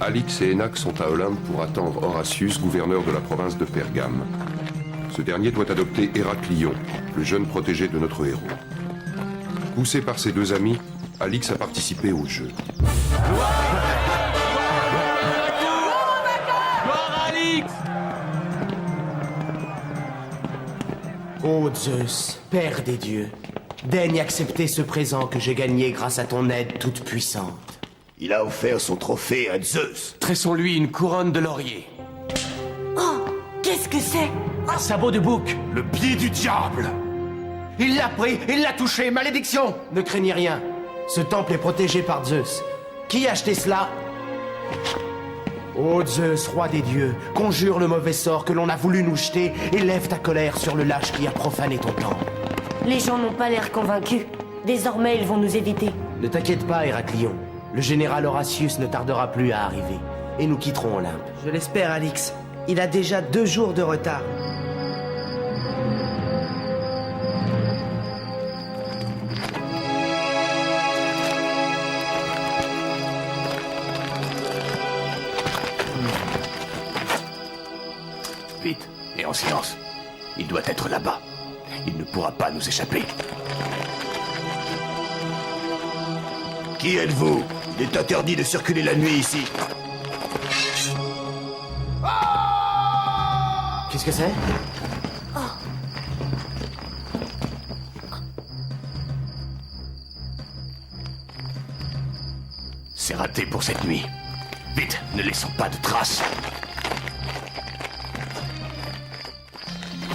Alix et Enac sont à Olympe pour attendre Horatius, gouverneur de la province de Pergame. Ce dernier doit adopter Héraclion, le jeune protégé de notre héros. Poussé par ses deux amis, Alix a participé au jeu. Gloire Alix! Ô Zeus, Père des dieux, daigne accepter ce présent que j'ai gagné grâce à ton aide toute puissante. Il a offert son trophée à Zeus. Tressons-lui une couronne de laurier. Oh, qu'est-ce que c'est? Un sabot de bouc. Le pied du diable. Il l'a pris, il l'a touché, malédiction! Ne craignez rien, ce temple est protégé par Zeus. Qui a acheté cela? Ô Zeus, roi des dieux, conjure le mauvais sort que l'on a voulu nous jeter et lève ta colère sur le lâche qui a profané ton temple. Les gens n'ont pas l'air convaincus. Désormais, ils vont nous éviter. Ne t'inquiète pas, Héraclion. Le général Horatius ne tardera plus à arriver. Et nous quitterons Olympe. Je l'espère, Alix. Il a déjà 2 jours de retard. Vite, et en silence. Il doit être là-bas. Il ne pourra pas nous échapper. Qui êtes-vous? Il est interdit de circuler la nuit ici. Qu'est-ce que c'est? C'est raté pour cette nuit. Vite, ne laissons pas de traces.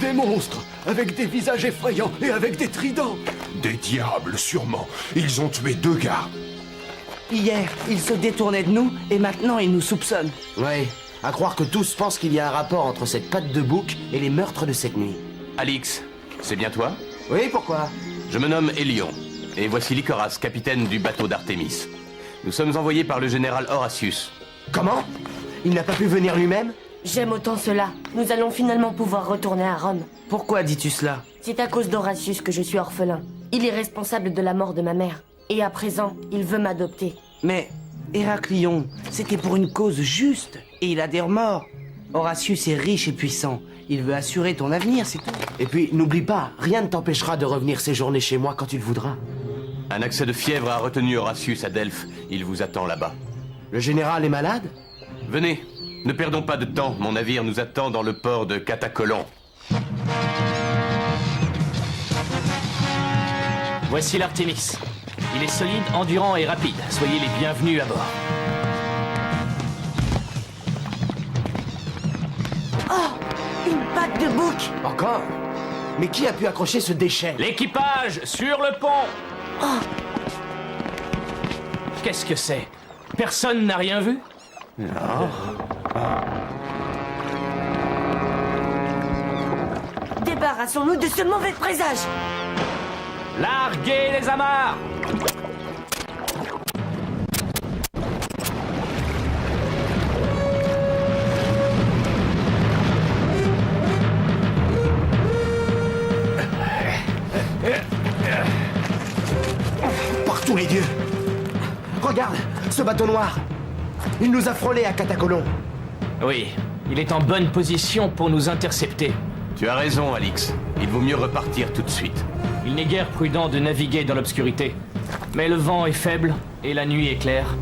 Des monstres, avec des visages effrayants et avec des tridents. Des diables, sûrement. Ils ont tué 2 gars. Hier, il se détournait de nous et maintenant il nous soupçonne. Ouais, à croire que tous pensent qu'il y a un rapport entre cette patte de bouc et les meurtres de cette nuit. Alix, c'est bien toi? Oui, pourquoi? Je me nomme Hélion, et voici Lycoras, capitaine du bateau d'Artémis. Nous sommes envoyés par le général Horatius. Comment? Il n'a pas pu venir lui-même? J'aime autant cela. Nous allons finalement pouvoir retourner à Rome. Pourquoi dis-tu cela? C'est à cause d'Horatius que je suis orphelin. Il est responsable de la mort de ma mère. Et à présent, il veut m'adopter. Mais Héraclion, c'était pour une cause juste et il a des remords. Horatius est riche et puissant. Il veut assurer ton avenir, c'est tout. Et puis, n'oublie pas, rien ne t'empêchera de revenir séjourner chez moi quand tu le voudras. Un accès de fièvre a retenu Horatius à Delphes. Il vous attend là-bas. Le général est malade? Venez, ne perdons pas de temps. Mon navire nous attend dans le port de Catacolon. Voici l'Artémis. Il est solide, endurant et rapide. Soyez les bienvenus à bord. Oh, une patte de bouc! Encore? Mais qui a pu accrocher ce déchet? L'équipage, sur le pont! Oh, Qu'est-ce que c'est? Personne n'a rien vu? débarrassons-nous de ce mauvais présage! Larguez les amarres! Par tous les dieux! Regarde, ce bateau noir! Il nous a frôlés à Catacolon. Oui, il est en bonne position pour nous intercepter. Tu as raison, Alix. Il vaut mieux repartir tout de suite. Il n'est guère prudent de naviguer dans l'obscurité. Mais le vent est faible et la nuit est claire.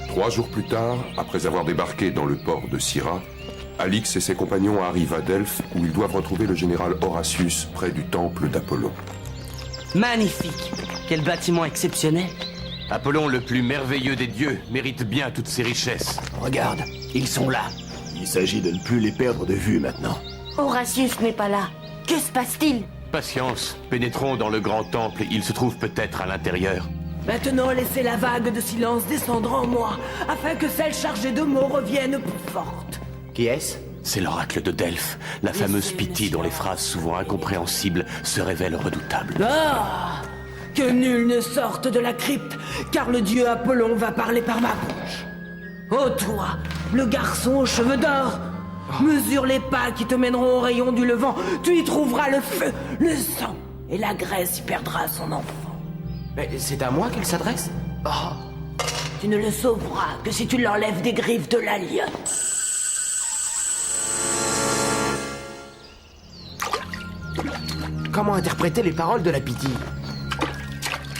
3 jours plus tard, après avoir débarqué dans le port de Syra, Alix et ses compagnons arrivent à Delphes où ils doivent retrouver le général Horatius près du temple d'Apollon. Magnifique! Quel bâtiment exceptionnel! Apollon, le plus merveilleux des dieux, mérite bien toutes ces richesses. Regarde, ils sont là. Il s'agit de ne plus les perdre de vue maintenant. Horatius n'est pas là. Que se passe-t-il? Patience, pénétrons dans le grand temple, il se trouve peut-être à l'intérieur. Maintenant, laissez la vague de silence descendre en moi, afin que celle chargée de mots revienne plus forte. Qui est-ce? C'est l'oracle de Delphes, la fameuse Pythie dont les phrases souvent incompréhensibles se révèlent redoutables. Ah! Que nul ne sorte de la crypte, car le dieu Apollon va parler par ma bouche. Ô toi, le garçon aux cheveux d'or, mesure les pas qui te mèneront au rayon du levant, tu y trouveras le feu, le sang, et la Grèce y perdra son enfant. Mais c'est à moi qu'elle s'adresse? Oh, Tu ne le sauveras que si tu l'enlèves des griffes de la lionne. Comment interpréter les paroles de la pitié?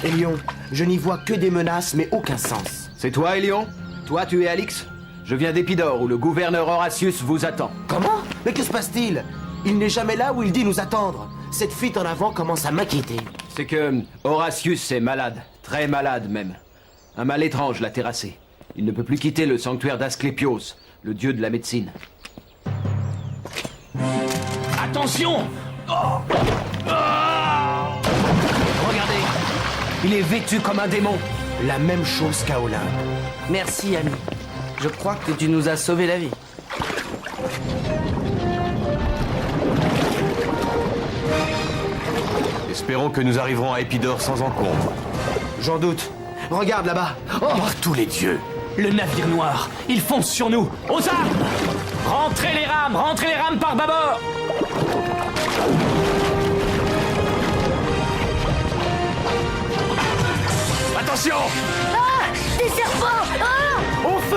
Elion, je n'y vois que des menaces, mais aucun sens. C'est toi, Elion? Toi, tu es Alix? Je viens d'Épidore, où le gouverneur Horatius vous attend. Comment? Mais que se passe-t-il? Il n'est jamais là où il dit nous attendre. Cette fuite en avant commence à m'inquiéter. C'est que Horatius est malade, très malade même. Un mal étrange l'a terrassé. Il ne peut plus quitter le sanctuaire d'Asclépios, le dieu de la médecine. Attention! Regardez, il est vêtu comme un démon. La même chose qu'à Olympe. Merci, ami. Je crois que tu nous as sauvé la vie. Espérons que nous arriverons à Épidore sans encombre. J'en doute. Regarde là-bas. Oh, Par tous les dieux! Le navire noir, il fonce sur nous! Aux armes! Rentrez les rames par bâbord! Attention! Ah! Des serpents! Ah! au feu!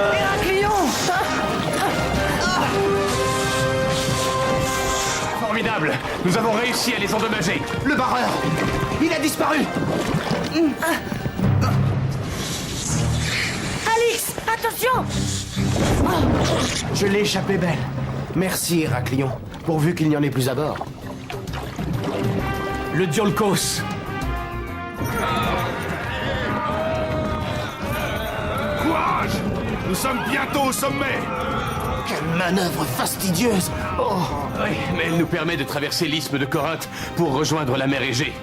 Formidable! Nous avons réussi à les endommager. Le barreur! Il a disparu! Alix! Attention! Je l'ai échappé belle. Merci, Héraclion, pourvu qu'il n'y en ait plus à bord. Le Diolkos! Courage! Nous sommes bientôt au sommet! Quelle manœuvre fastidieuse! Oh! Oui, mais elle nous permet de traverser l'isthme de Corinthe pour rejoindre la mer Égée.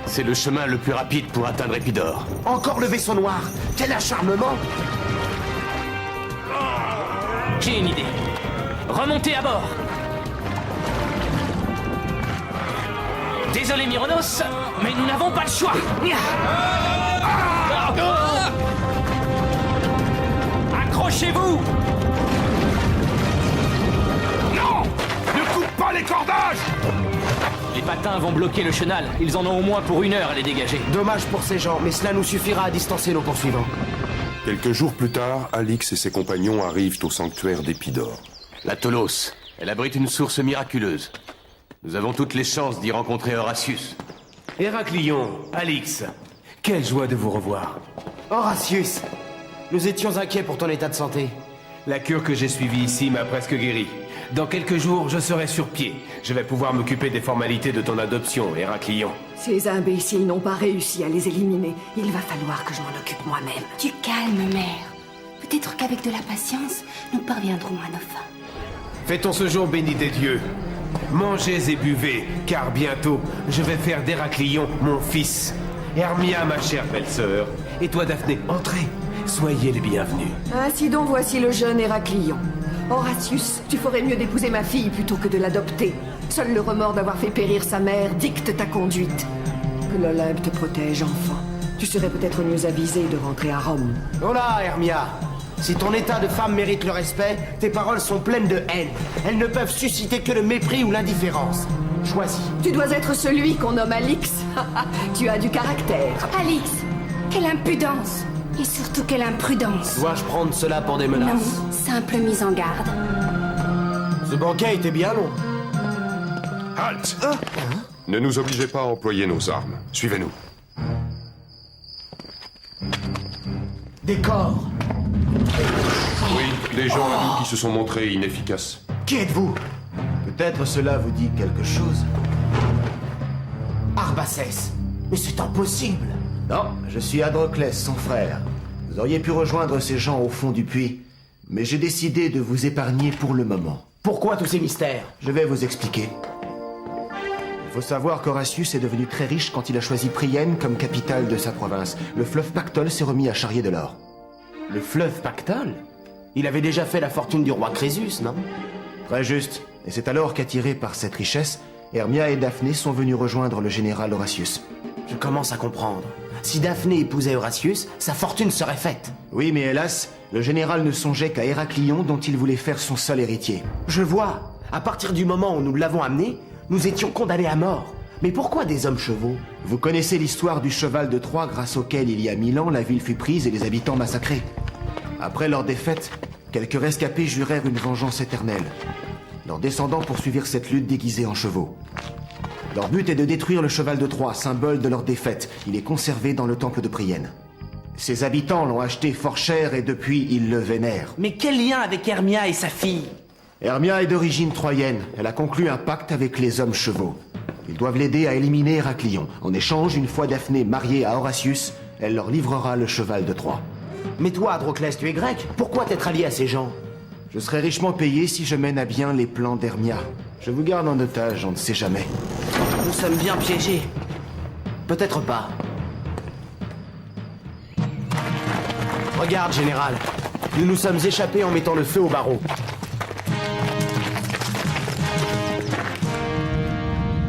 C'est le chemin le plus rapide pour atteindre Épidore. Encore le vaisseau noir! Quel acharnement! J'ai une idée. Remontez à bord. Désolé Myronos, mais nous n'avons pas le choix. Accrochez-vous. Non! Ne coupe pas les cordages! Les patins vont bloquer le chenal. Ils en ont au moins pour 1 heure à les dégager. Dommage pour ces gens, mais cela nous suffira à distancer nos poursuivants. Quelques jours plus tard, Alix et ses compagnons arrivent au sanctuaire d'Épidore. La Tolos. Elle abrite une source miraculeuse. Nous avons toutes les chances d'y rencontrer Horatius. Héraclion, Alix, quelle joie de vous revoir. Horatius! Nous étions inquiets pour ton état de santé. La cure que j'ai suivie ici m'a presque guéri. Dans quelques jours, je serai sur pied. Je vais pouvoir m'occuper des formalités de ton adoption, Héraclion. Ces imbéciles n'ont pas réussi à les éliminer. Il va falloir que je m'en occupe moi-même. Du calme, mère. Peut-être qu'avec de la patience, nous parviendrons à nos fins. Fêtons ce jour béni des dieux. Mangez et buvez, car bientôt, je vais faire d'Héraclion mon fils. Hermia, ma chère belle-sœur. Et toi, Daphné, entrez. Soyez les bienvenus. Ainsi donc, voici le jeune Héraclion. Horatius, tu ferais mieux d'épouser ma fille plutôt que de l'adopter. Seul le remords d'avoir fait périr sa mère dicte ta conduite. Que l'Olympe te protège, enfant. Tu serais peut-être mieux avisé de rentrer à Rome. Oh là, Hermia! Si ton état de femme mérite le respect, tes paroles sont pleines de haine. Elles ne peuvent susciter que le mépris ou l'indifférence. Choisis. Tu dois être celui qu'on nomme Alix. Tu as du caractère. Alix, quelle impudence! Et surtout quelle imprudence! Dois-je prendre cela pour des menaces? Non, simple mise en garde. Ce banquet était bien long. Halte! Ne nous obligez pas à employer nos armes. Suivez-nous. Des corps. Oui, des gens à nous qui se sont montrés inefficaces. Qui êtes-vous? Peut-être cela vous dit quelque chose. Arbacès. Mais c'est impossible. Non, je suis Adroclès, son frère. Vous auriez pu rejoindre ces gens au fond du puits, mais j'ai décidé de vous épargner pour le moment. Pourquoi tous ces mystères? Je vais vous expliquer. Il faut savoir qu'Horatius est devenu très riche quand il a choisi Priene comme capitale de sa province. Le fleuve Pactole s'est remis à charrier de l'or. Le fleuve Pactole? Il avait déjà fait la fortune du roi Crésus, non? Très juste. Et c'est alors qu'attirés par cette richesse, Hermia et Daphné sont venus rejoindre le général Horatius. Je commence à comprendre. Si Daphné épousait Horatius, sa fortune serait faite. Oui, mais hélas, le général ne songeait qu'à Héraclion dont il voulait faire son seul héritier. Je vois. À partir du moment où nous l'avons amené, nous étions condamnés à mort. Mais pourquoi des hommes chevaux? Vous connaissez l'histoire du cheval de Troie grâce auquel, il y a 1000 ans, la ville fut prise et les habitants massacrés. Après leur défaite, quelques rescapés jurèrent une vengeance éternelle. Leurs descendants poursuivirent cette lutte déguisés en chevaux. Leur but est de détruire le cheval de Troie, symbole de leur défaite. Il est conservé dans le temple de Prienne. Ses habitants l'ont acheté fort cher et depuis, ils le vénèrent. Mais quel lien avec Hermia et sa fille? Hermia est d'origine troyenne. Elle a conclu un pacte avec les hommes chevaux. Ils doivent l'aider à éliminer Héraclion. En échange, une fois Daphné mariée à Horatius, elle leur livrera le cheval de Troie. Mais toi, Adroclès, tu es grec. Pourquoi t'être allié à ces gens? Je serai richement payé si je mène à bien les plans d'Hermia. Je vous garde en otage, on ne sait jamais. Nous sommes bien piégés. Peut-être pas. Regarde, général. Nous nous sommes échappés en mettant le feu au barreau.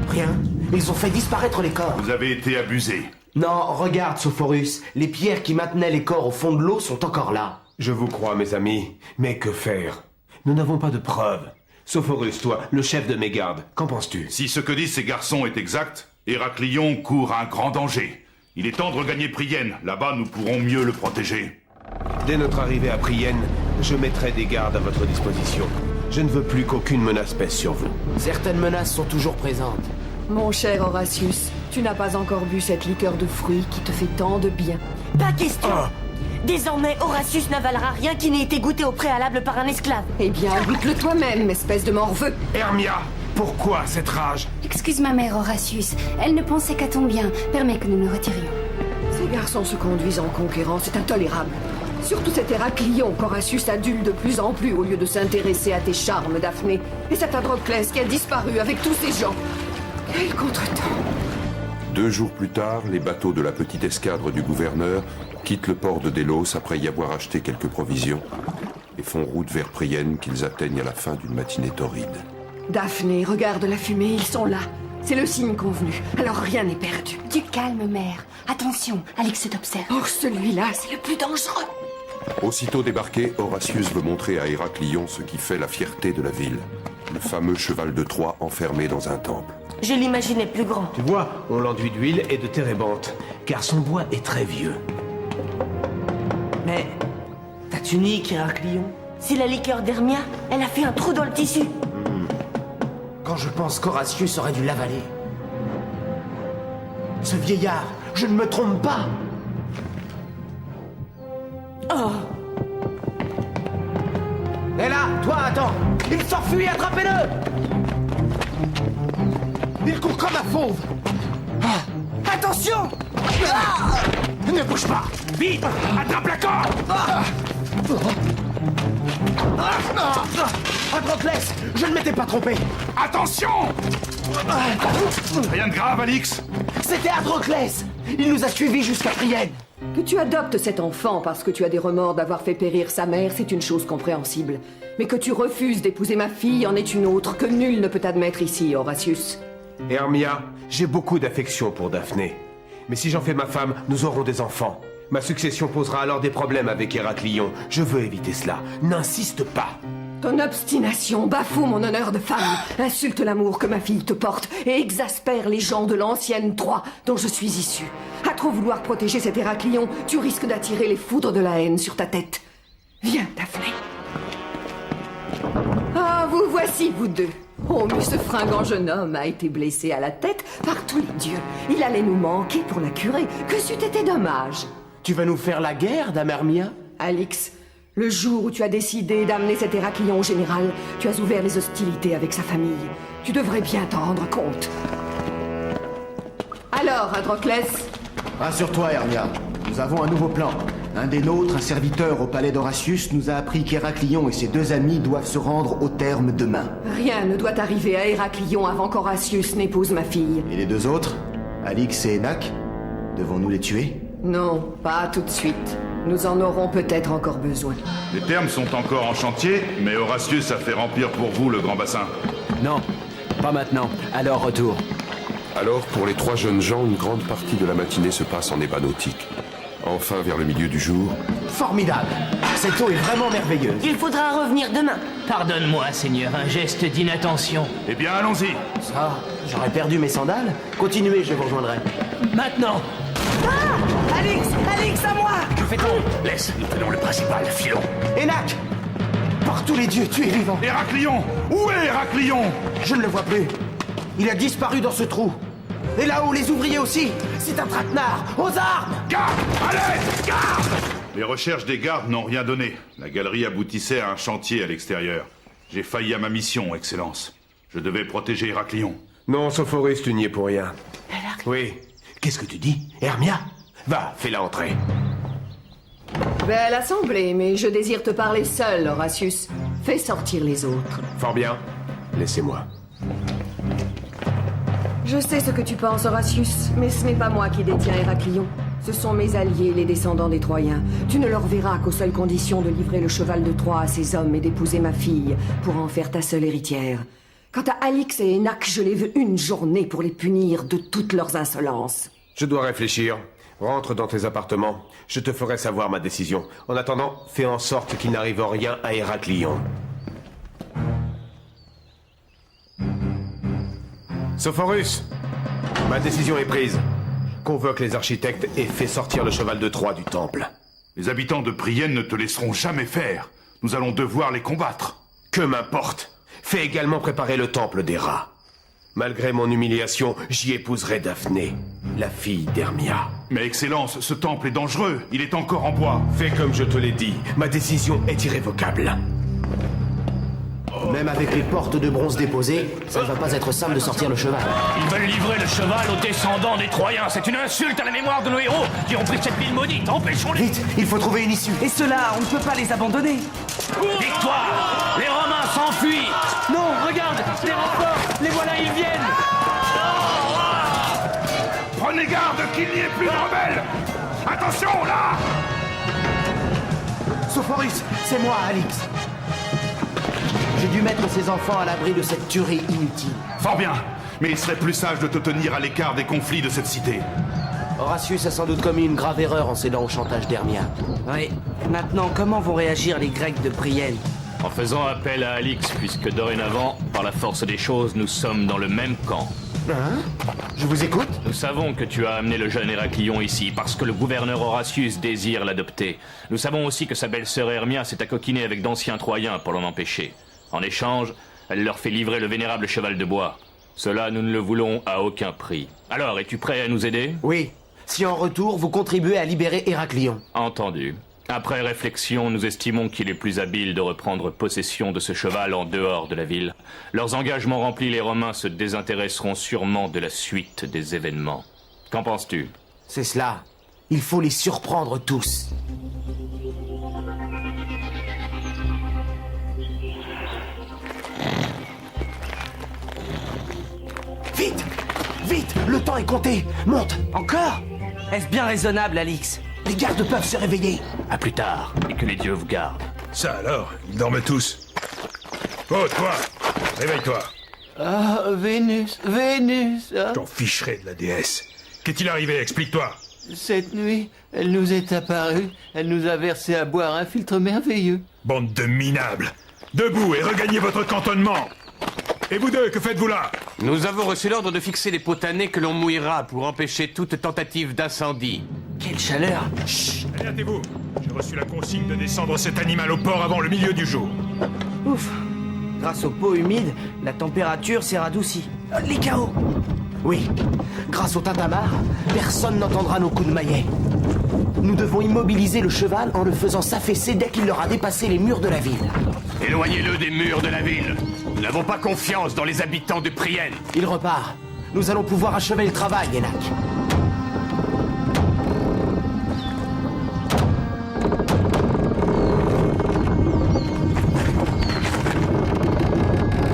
Rien. Ils ont fait disparaître les corps. Vous avez été abusé. Non, regarde, Sophorus. Les pierres qui maintenaient les corps au fond de l'eau sont encore là. Je vous crois, mes amis, mais que faire? Nous n'avons pas de preuves. Sophorus, toi, le chef de mes gardes, qu'en penses-tu? Si ce que disent ces garçons est exact, Héraclion court un grand danger. Il est temps de regagner Prienne. Là-bas, nous pourrons mieux le protéger. Dès notre arrivée à Prienne, je mettrai des gardes à votre disposition. Je ne veux plus qu'aucune menace pèse sur vous. Certaines menaces sont toujours présentes. Mon cher Horatius, tu n'as pas encore bu cette liqueur de fruits qui te fait tant de bien. Pas question. Désormais, Horatius n'avalera rien qui n'ait été goûté au préalable par un esclave. Eh bien, goûte-le toi-même, espèce de morveux. Hermia, pourquoi cette rage? Excuse ma mère, Horatius. Elle ne pensait qu'à ton bien. Permets que nous nous retirions. Ces garçons se conduisent en conquérant, c'est intolérable. Surtout cet Héraclion qu'Horatius adule de plus en plus au lieu de s'intéresser à tes charmes, Daphné. Et cet Adroclès qui a disparu avec tous ces gens. Quel contretemps! 2 jours plus tard, les bateaux de la petite escadre du gouverneur quittent le port de Délos après y avoir acheté quelques provisions et font route vers Prienne qu'ils atteignent à la fin d'une matinée torride. Daphné, regarde la fumée, ils sont là. C'est le signe convenu, alors rien n'est perdu. Du calme, mère. Attention, Alix t'observe. Oh, celui-là, c'est le plus dangereux. Aussitôt débarqué, Horatius veut montrer à Héraclion ce qui fait la fierté de la ville. Le fameux cheval de Troie enfermé dans un temple. Je l'imaginais plus grand. Tu vois, on l'enduit d'huile et de térébenthe, car son bois est très vieux. Mais ta tunique, Héraclion? C'est la liqueur d'Hermia. Elle a fait un trou dans le tissu. Quand je pense qu'Horatius aurait dû l'avaler. Ce vieillard, je ne me trompe pas. Oh! Et là, toi, attends. Il s'enfuit, attrapez-le. Il court comme un fauve. Attention. Ne bouge pas. Vite, attrape la corde. Adroclès, je ne m'étais pas trompé. Attention. Rien de grave, Alix. C'était Adroclès. Il nous a suivis jusqu'à Prienne. Que tu adoptes cet enfant parce que tu as des remords d'avoir fait périr sa mère, c'est une chose compréhensible. Mais que tu refuses d'épouser ma fille en est une autre que nul ne peut admettre ici, Horatius. Hermia, j'ai beaucoup d'affection pour Daphné. Mais si j'en fais ma femme, nous aurons des enfants. Ma succession posera alors des problèmes avec Héraclion. Je veux éviter cela. N'insiste pas. Ton obstination bafoue mon honneur de femme, insulte l'amour que ma fille te porte et exaspère les gens de l'ancienne Troie dont je suis issue. À trop vouloir protéger cet Héraclion, tu risques d'attirer les foudres de la haine sur ta tête. Viens, Daphné. Ah, vous voici, vous deux. Oh, mais ce fringant jeune homme a été blessé à la tête par tous les dieux. Il allait nous manquer pour la curer. Que c'eût été dommage. Tu vas nous faire la guerre, Dame Hermia? Alix, le jour où tu as décidé d'amener cet Héraclion au général, tu as ouvert les hostilités avec sa famille. Tu devrais bien t'en rendre compte. Alors, Adroclès? Rassure-toi, Hermia. Nous avons un nouveau plan. Un des nôtres, un serviteur au palais d'Horatius, nous a appris qu'Héraclion et ses 2 amis doivent se rendre au terme demain. Rien ne doit arriver à Héraclion avant qu'Horatius n'épouse ma fille. Et les 2 autres, Alix et Énac, devons-nous les tuer? Non, pas tout de suite. Nous en aurons peut-être encore besoin. Les thermes sont encore en chantier, mais Horatius a fait remplir pour vous le grand bassin. Non, pas maintenant. À leur retour. Alors, pour les 3 jeunes gens, une grande partie de la matinée se passe en ébat nautique. Enfin, vers le milieu du jour... Formidable. Cette eau est vraiment merveilleuse. Il faudra revenir demain. Pardonne-moi, Seigneur, un geste d'inattention. Eh bien, allons-y. Ça, j'aurais perdu mes sandales. Continuez, je vous rejoindrai. Maintenant! Ah! Alix! Alix, à moi! Que fait-on? Laisse, nous tenons le principal, filons. Enak! Par tous les dieux, tu es vivant! Héraclion! Où est Héraclion? Je ne le vois plus. Il a disparu dans ce trou. Et là-haut, les ouvriers aussi. C'est un traquenard. Aux armes! Garde! Allez! Garde! Les recherches des gardes n'ont rien donné. La galerie aboutissait à un chantier à l'extérieur. J'ai failli à ma mission, Excellence. Je devais protéger Héraclion. Non, Sophoris, tu n'y es pour rien. Oui. Qu'est-ce que tu dis? Hermia? Va, fais-la entrer. Belle assemblée, mais je désire te parler seul, Horatius. Fais sortir les autres. Fort bien. Laissez-moi. Je sais ce que tu penses, Horatius, mais ce n'est pas moi qui détiens Héraclion. Ce sont mes alliés, les descendants des Troyens. Tu ne leur verras qu'aux seules conditions de livrer le cheval de Troie à ces hommes et d'épouser ma fille, pour en faire ta seule héritière. Quant à Alix et Enak, je les veux une journée pour les punir de toutes leurs insolences. Je dois réfléchir. Rentre dans tes appartements. Je te ferai savoir ma décision. En attendant, fais en sorte qu'il n'arrive rien à Héraclion. Sophorus, ma décision est prise. Convoque les architectes et fais sortir le cheval de Troie du temple. Les habitants de Prienne ne te laisseront jamais faire. Nous allons devoir les combattre. Que m'importe. Fais également préparer le temple des rats. Malgré mon humiliation, j'y épouserai Daphné, la fille d'Hermia. Mais Excellence, ce temple est dangereux. Il est encore en bois. Fais comme je te l'ai dit. Ma décision est irrévocable. Même avec les portes de bronze déposées, ça ne va pas être simple de sortir le cheval. Ils veulent livrer le cheval aux descendants des Troyens. C'est une insulte à la mémoire de nos héros qui ont pris cette ville maudite. Empêchons-les. Vite, il faut trouver une issue. Et ceux-là, on ne peut pas les abandonner. Victoire! Les Romains s'enfuient! Non, regarde, les renforts, les voilà, ils viennent. Prenez garde qu'il n'y ait plus de rebelles. Attention, là! Sophorus, c'est moi, Alix. J'ai dû mettre ces enfants à l'abri de cette tuerie inutile. Fort bien, mais il serait plus sage de te tenir à l'écart des conflits de cette cité. Horatius a sans doute commis une grave erreur en cédant au chantage d'Hermia. Oui. Maintenant, comment vont réagir les Grecs de Prienne? En faisant appel à Alix, puisque dorénavant, par la force des choses, nous sommes dans le même camp. Hein? Je vous écoute? Nous savons que tu as amené le jeune Héraclion ici, parce que le gouverneur Horatius désire l'adopter. Nous savons aussi que sa belle-sœur Hermia s'est accoquinée avec d'anciens Troyens pour l'en empêcher. En échange, elle leur fait livrer le vénérable cheval de bois. Cela, nous ne le voulons à aucun prix. Alors, es-tu prêt à nous aider? Oui. Si en retour, vous contribuez à libérer Héraclion. Entendu. Après réflexion, nous estimons qu'il est plus habile de reprendre possession de ce cheval en dehors de la ville. Leurs engagements remplis, les Romains se désintéresseront sûrement de la suite des événements. Qu'en penses-tu? C'est cela. Il faut les surprendre tous. Vite! Vite! Le temps est compté! Monte! Encore? Est-ce bien raisonnable, Alix? Les gardes peuvent se réveiller! À plus tard, et que les dieux vous gardent. Ça alors, ils dorment tous. Oh, toi! Réveille-toi! Ah, Vénus, Vénus! Ah. J'en ficherai de la déesse. Qu'est-il arrivé? Explique-toi! Cette nuit, elle nous est apparue, elle nous a versé à boire un filtre merveilleux. Bande de minables! Debout et regagnez votre cantonnement! Et vous deux, que faites-vous là? Nous avons reçu l'ordre de fixer les potanés que l'on mouillera pour empêcher toute tentative d'incendie. Quelle chaleur! Chut! Allez, hâtez-vous! J'ai reçu la consigne de descendre cet animal au port avant le milieu du jour. Ouf! Grâce aux peaux humides, la température s'est radoucie. Les chaos! Oui. Grâce au tintamarre, personne n'entendra nos coups de maillet. Nous devons immobiliser le cheval en le faisant s'affaisser dès qu'il aura dépassé les murs de la ville. Éloignez-le des murs de la ville. Nous n'avons pas confiance dans les habitants de Prienne. Il repart. Nous allons pouvoir achever le travail, Enak.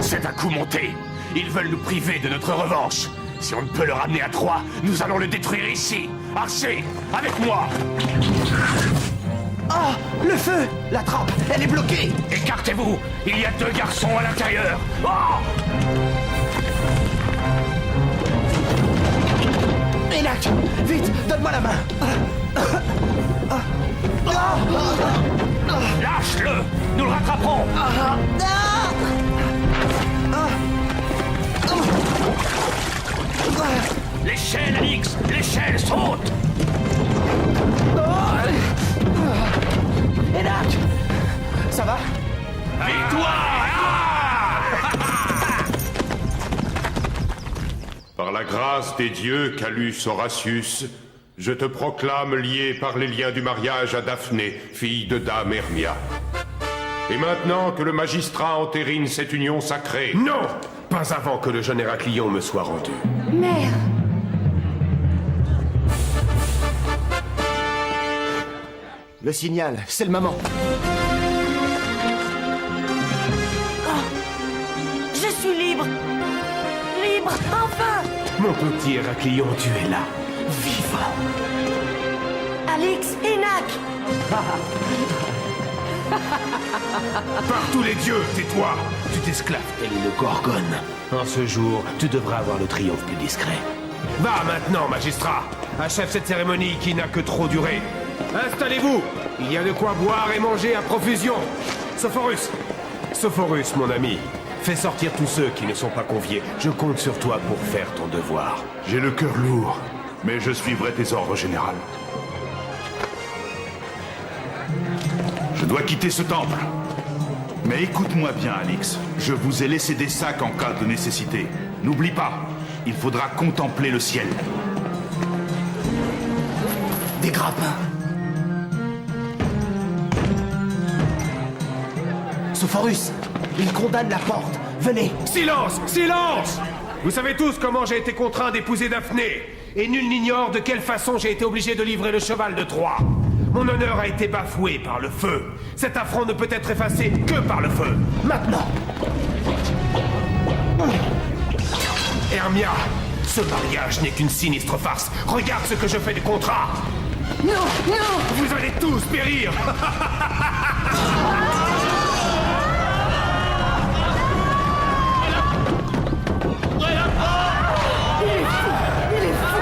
C'est un coup monté. Ils veulent nous priver de notre revanche. Si on ne peut le ramener à Troie, nous allons le détruire ici. Archer, avec moi. Oh, le feu! La trappe, elle est bloquée! Écartez-vous. Il y a 2 garçons à l'intérieur. Oh! Enak, vite, donne-moi la main! Lâche-le! Nous le rattraperons! L'échelle, Alix! L'échelle, saute! Enak! Ça va? Par la grâce des dieux, Calus Horatius, je te proclame lié par les liens du mariage à Daphné, fille de Dame Hermia. Et maintenant que le magistrat entérine cette union sacrée... Non! Pas avant que le jeune Héraclion me soit rendu. Mère. Le signal, c'est le moment. Je suis libre. Libre, enfin. Mon petit Héraclion, tu es là, vivant. Alix, Enak. Par tous les dieux, tais-toi! Tu t'esclaves telle une gorgone. En ce jour, tu devras avoir le triomphe plus discret. Va maintenant, magistrat! Achève cette cérémonie qui n'a que trop duré. Installez-vous! Il y a de quoi boire et manger à profusion. Sophorus, mon ami, fais sortir tous ceux qui ne sont pas conviés. Je compte sur toi pour faire ton devoir. J'ai le cœur lourd, mais je suivrai tes ordres, général. Je dois quitter ce temple. Mais écoute-moi bien, Alix. Je vous ai laissé des sacs en cas de nécessité. N'oublie pas, il faudra contempler le ciel. Des grappins. Sophorus, il condamne la porte. Venez. Silence! Silence! Vous savez tous comment j'ai été contraint d'épouser Daphné. Et nul n'ignore de quelle façon j'ai été obligé de livrer le cheval de Troie. Mon honneur a été bafoué par le feu. Cet affront ne peut être effacé que par le feu. Maintenant. Hermia, ce mariage n'est qu'une sinistre farce. Regarde ce que je fais du contrat. Non, non! Vous allez tous périr. Il est fou!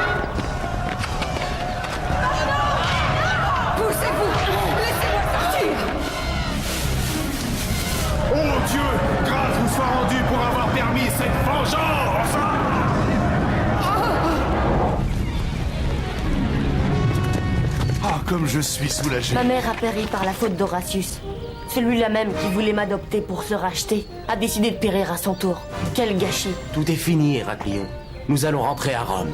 Poussez-vous! Laissez-moi sortir! Oh Dieu, grâce vous soit rendue pour avoir permis cette vengeance! Ah, comme je suis soulagé. Ma mère a péri par la faute d'Horatius. Celui-là même qui voulait m'adopter pour se racheter a décidé de périr à son tour. Quel gâchis. Tout est fini, Héraclion. Nous allons rentrer à Rome.